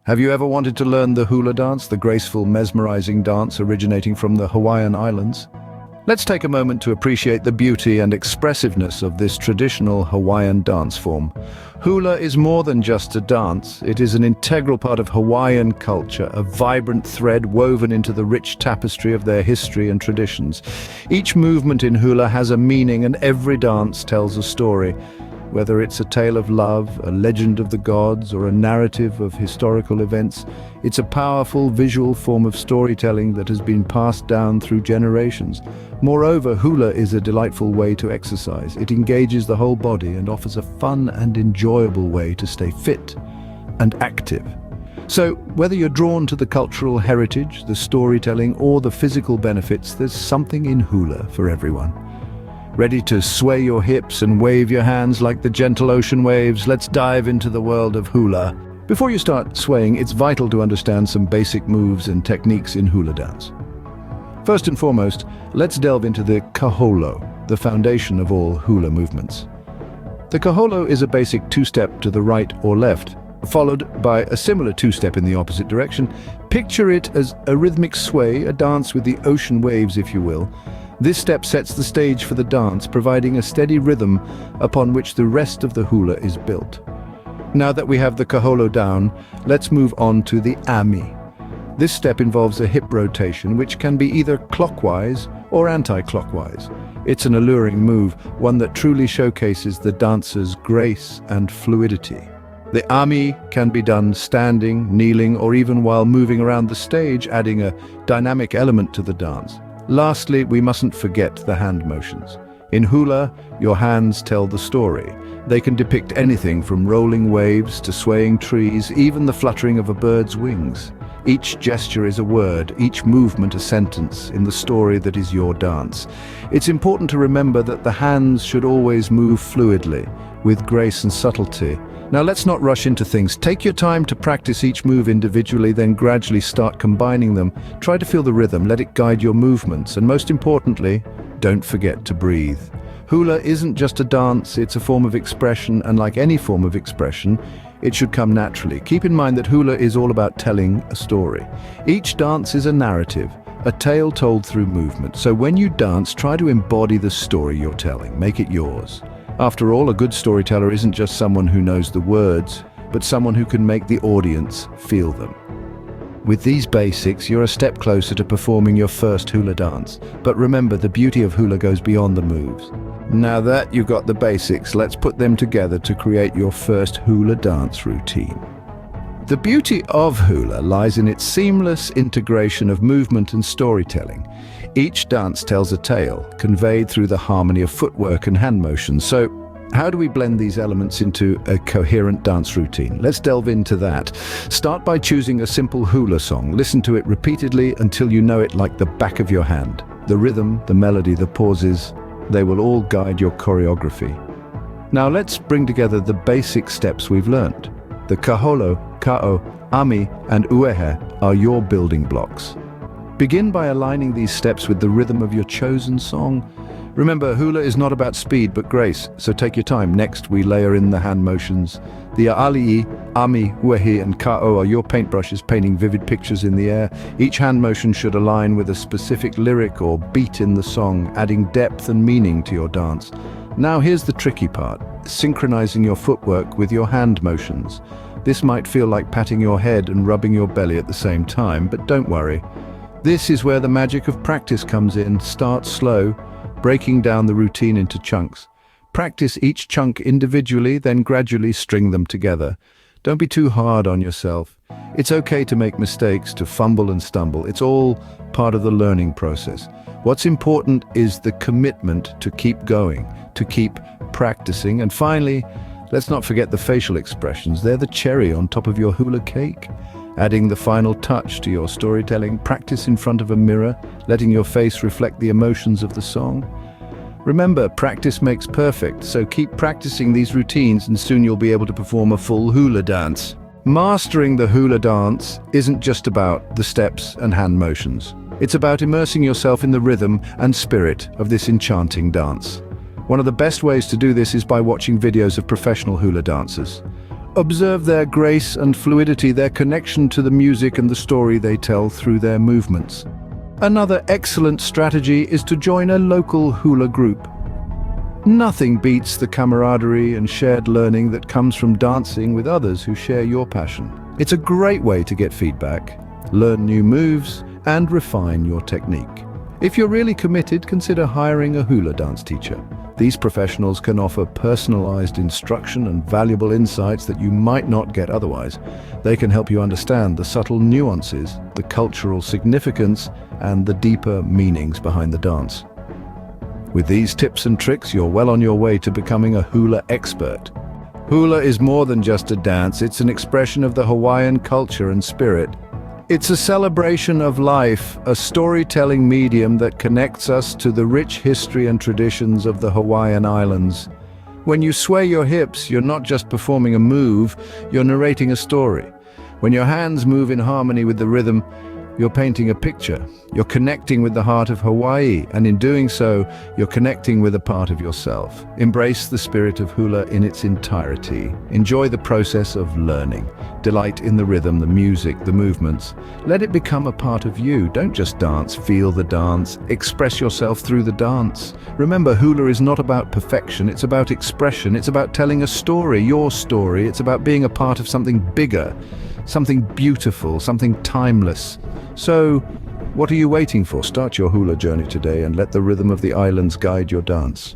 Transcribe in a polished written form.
Have you ever wanted to learn the hula dance, the graceful, mesmerizing dance originating from the Hawaiian Islands? Let's take a moment to appreciate the beauty and expressiveness of this traditional Hawaiian dance form. Hula is more than just a dance. It is an integral part of Hawaiian culture, a vibrant thread woven into the rich tapestry of their history and traditions. Each movement in hula has a meaning, and every dance tells a story. Whether it's a tale of love, a legend of the gods, or a narrative of historical events, it's a powerful visual form of storytelling that has been passed down through generations. Moreover, hula is a delightful way to exercise. It engages the whole body and offers a fun and enjoyable way to stay fit and active. So, whether you're drawn to the cultural heritage, the storytelling, or the physical benefits, there's something in hula for everyone. Ready to sway your hips and wave your hands like the gentle ocean waves? Let's dive into the world of hula. Before you start swaying, it's vital to understand some basic moves and techniques in hula dance. First and foremost, let's delve into the kaholo, the foundation of all hula movements. The kaholo is a basic two-step to the right or left, followed by a similar two-step in the opposite direction. Picture it as a rhythmic sway, a dance with the ocean waves, if you will. This step sets the stage for the dance, providing a steady rhythm upon which the rest of the hula is built. Now that we have the kaholo down, let's move on to the ami. This step involves a hip rotation, which can be either clockwise or anti-clockwise. It's an alluring move, one that truly showcases the dancer's grace and fluidity. The ami can be done standing, kneeling, or even while moving around the stage, adding a dynamic element to the dance. Lastly, we mustn't forget the hand motions. In hula, your hands tell the story. They can depict anything from rolling waves to swaying trees, even the fluttering of a bird's wings. Each gesture is a word, each movement a sentence in the story that is your dance. It's important to remember that the hands should always move fluidly, with grace and subtlety. Now let's not rush into things. Take your time to practice each move individually, then gradually start combining them. Try to feel the rhythm, let it guide your movements, and most importantly, don't forget to breathe. Hula isn't just a dance, it's a form of expression, and like any form of expression, it should come naturally. Keep in mind that hula is all about telling a story. Each dance is a narrative, a tale told through movement. So when you dance, try to embody the story you're telling, make it yours. After all, a good storyteller isn't just someone who knows the words, but someone who can make the audience feel them. With these basics, you're a step closer to performing your first hula dance. But remember, the beauty of hula goes beyond the moves. Now that you've got the basics, let's put them together to create your first hula dance routine. The beauty of hula lies in its seamless integration of movement and storytelling. Each dance tells a tale, conveyed through the harmony of footwork and hand motions. So, how do we blend these elements into a coherent dance routine? Let's delve into that. Start by choosing a simple hula song. Listen to it repeatedly until you know it like the back of your hand. The rhythm, the melody, the pauses, they will all guide your choreography. Now let's bring together the basic steps we've learned. The kaholo, ka'o, ami, and uehe are your building blocks. Begin by aligning these steps with the rhythm of your chosen song. Remember, hula is not about speed but grace, so take your time. Next, we layer in the hand motions. The a'ali'i, ami, uehe, and ka'o are your paintbrushes painting vivid pictures in the air. Each hand motion should align with a specific lyric or beat in the song, adding depth and meaning to your dance. Now here's the tricky part, synchronizing your footwork with your hand motions. This might feel like patting your head and rubbing your belly at the same time, but don't worry. This is where the magic of practice comes in. Start slow, breaking down the routine into chunks. Practice each chunk individually, then gradually string them together. Don't be too hard on yourself. It's okay to make mistakes, to fumble and stumble. It's all part of the learning process. What's important is the commitment to keep going, to keep practicing. And finally, let's not forget the facial expressions. They're the cherry on top of your hula cake. Adding the final touch to your storytelling, practice in front of a mirror, letting your face reflect the emotions of the song. Remember, practice makes perfect, so keep practicing these routines and soon you'll be able to perform a full hula dance. Mastering the hula dance isn't just about the steps and hand motions. It's about immersing yourself in the rhythm and spirit of this enchanting dance. One of the best ways to do this is by watching videos of professional hula dancers. Observe their grace and fluidity, their connection to the music and the story they tell through their movements. Another excellent strategy is to join a local hula group. Nothing beats the camaraderie and shared learning that comes from dancing with others who share your passion. It's a great way to get feedback, learn new moves, and refine your technique. If you're really committed, consider hiring a hula dance teacher. These professionals can offer personalized instruction and valuable insights that you might not get otherwise. They can help you understand the subtle nuances, the cultural significance, and the deeper meanings behind the dance. With these tips and tricks, you're well on your way to becoming a hula expert. Hula is more than just a dance, it's an expression of the Hawaiian culture and spirit. It's a celebration of life, a storytelling medium that connects us to the rich history and traditions of the Hawaiian Islands. When you sway your hips, you're not just performing a move, you're narrating a story. When your hands move in harmony with the rhythm, you're painting a picture. You're connecting with the heart of Hawaii, and in doing so, you're connecting with a part of yourself. Embrace the spirit of hula in its entirety. Enjoy the process of learning. Delight in the rhythm, the music, the movements. Let it become a part of you. Don't just dance, feel the dance. Express yourself through the dance. Remember, hula is not about perfection, it's about expression. It's about telling a story, your story. It's about being a part of something bigger, something beautiful, something timeless. So, what are you waiting for? Start your hula journey today and let the rhythm of the islands guide your dance.